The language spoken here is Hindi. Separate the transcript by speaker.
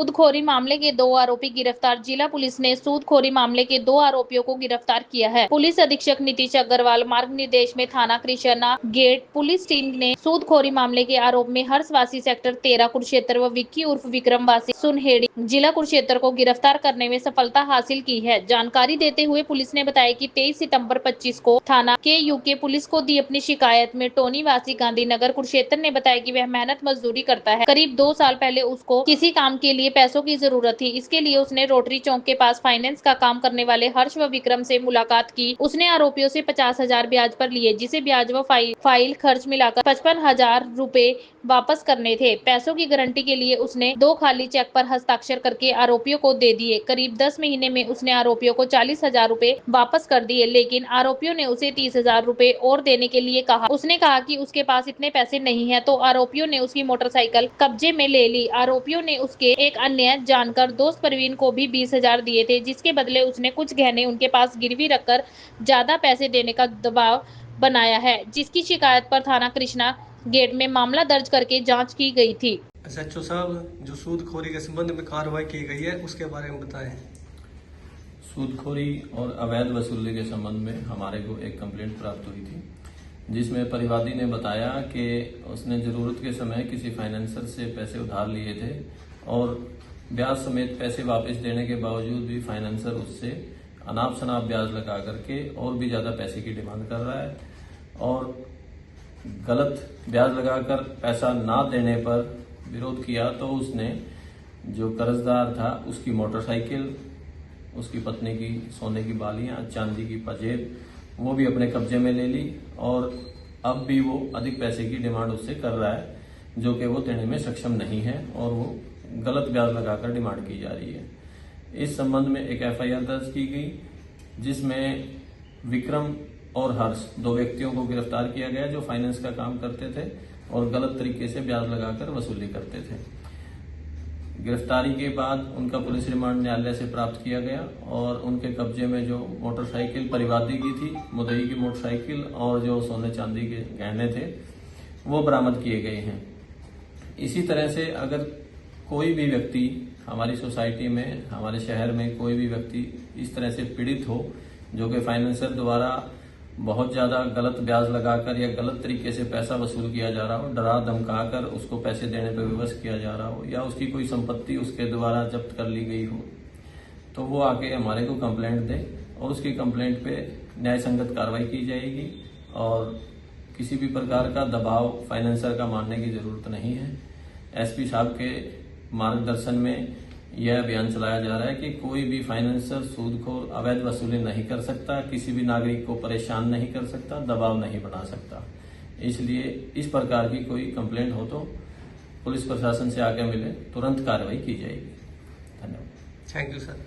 Speaker 1: सूदखोरी मामले के 2 आरोपी गिरफ्तार। जिला पुलिस ने सूदखोरी मामले के 2 आरोपियों को गिरफ्तार किया है। पुलिस अधीक्षक नीतीश अग्रवाल मार्ग निर्देश में थाना कृष्णा गेट पुलिस टीम ने सूदखोरी मामले के आरोप में हर्षवासी सेक्टर 13 कुरुक्षेत्र व विक्की उर्फ विक्रम वासी सुनहेड़ी जिला कुरुक्षेत्र को गिरफ्तार करने में सफलता हासिल की है। जानकारी देते हुए पुलिस ने बताया कि 23 सितंबर 25 को थाना के यूके पुलिस को दी अपनी शिकायत में टोनी वासी गांधीनगर कुरुक्षेत्र ने बताया कि वह मेहनत मजदूरी करता है। करीब 2 साल पहले उसको किसी काम के लिए पैसों की जरूरत थी। इसके लिए उसने रोटरी चौक के पास फाइनेंस का काम करने वाले हर्ष व विक्रम से मुलाकात की। उसने आरोपियों से 50,000 ब्याज पर लिए, जिसे ब्याज व फाइल खर्च मिलाकर 55,000 रुपए वापस करने थे। पैसों की गारंटी के लिए उसने 2 खाली चेक पर हस्ताक्षर करके आरोपियों को दे दिए। करीब 10 महीने में उसने आरोपियों को 40,000 रुपए वापस कर दिए, लेकिन आरोपियों ने उसे 30,000 रुपए और देने के लिए कहा। उसने कहा कि उसके पास इतने पैसे नहीं है, तो आरोपियों ने उसकी मोटरसाइकिल कब्जे में ले ली। आरोपियों ने उसके एक अन्य जानकर दोस्त परवीन को भी 20,000 दिए थे, जिसके बदले उसने कुछ गहने उनके पास गिरवी रखकर ज्यादा पैसे देने का दबाव बनाया है, जिसकी शिकायत पर थाना कृष्णा गेट में मामला दर्ज करके जांच की गई थी।
Speaker 2: एसएचओ साहब, जो सूदखोरी के संबंध में कार्रवाई की गई है उसके बारे में बताएं।
Speaker 3: सूदखोरी और अवैध वसूली के संबंध में हमारे को एक कंप्लेंट प्राप्त हुई थी, जिसमें परिवादी ने बताया कि उसने जरूरत के समय किसी फाइनेंसर से पैसे उधार लिए थे और ब्याज समेत पैसे वापस देने के बावजूद भी फाइनेंसर उससे अनाप शनाप ब्याज लगा करके और भी ज्यादा पैसे की डिमांड कर रहा है और गलत ब्याज लगाकर पैसा ना देने पर विरोध किया तो उसने जो कर्जदार था उसकी मोटरसाइकिल, उसकी पत्नी की सोने की बालियां, चांदी की पजेब वो भी अपने कब्जे में ले ली और अब भी वो अधिक पैसे की डिमांड उससे कर रहा है, जो कि वो देने में सक्षम नहीं है और वो गलत ब्याज लगाकर डिमांड की जा रही है। इस संबंध में एक एफआईआर दर्ज की गई, जिसमें विक्रम और हर्ष 2 व्यक्तियों को गिरफ्तार किया गया जो फाइनेंस का काम करते थे और गलत तरीके से ब्याज लगाकर वसूली करते थे। गिरफ्तारी के बाद उनका पुलिस रिमांड न्यायालय से प्राप्त किया गया और उनके कब्जे में जो मोटरसाइकिल परिवादी की थी, मुद्दई की मोटरसाइकिल और जो सोने चांदी के गहने थे वो बरामद किए गए हैं। इसी तरह से अगर कोई भी व्यक्ति हमारी सोसाइटी में, हमारे शहर में कोई भी व्यक्ति इस तरह से पीड़ित हो, जो कि फाइनेंसर द्वारा बहुत ज्यादा गलत ब्याज लगाकर या गलत तरीके से पैसा वसूल किया जा रहा हो, डरा धमका कर उसको पैसे देने पर विवश किया जा रहा हो या उसकी कोई संपत्ति उसके द्वारा जब्त कर ली गई हो, तो वो आके हमारे को कंप्लेंट दे और उसकी कंप्लेंट पे न्याय संगत कार्रवाई की जाएगी और किसी भी प्रकार का दबाव फाइनेंसर का मानने की जरूरत नहीं है। एसपी साहब के मार्गदर्शन में यह अभियान चलाया जा रहा है कि कोई भी फाइनेंसर सूदखोर अवैध वसूली नहीं कर सकता, किसी भी नागरिक को परेशान नहीं कर सकता, दबाव नहीं बना सकता। इसलिए इस प्रकार की कोई कंप्लेंट हो तो पुलिस प्रशासन से आगे मिले, तुरंत कार्रवाई की जाएगी। धन्यवाद।
Speaker 2: Thank you sir.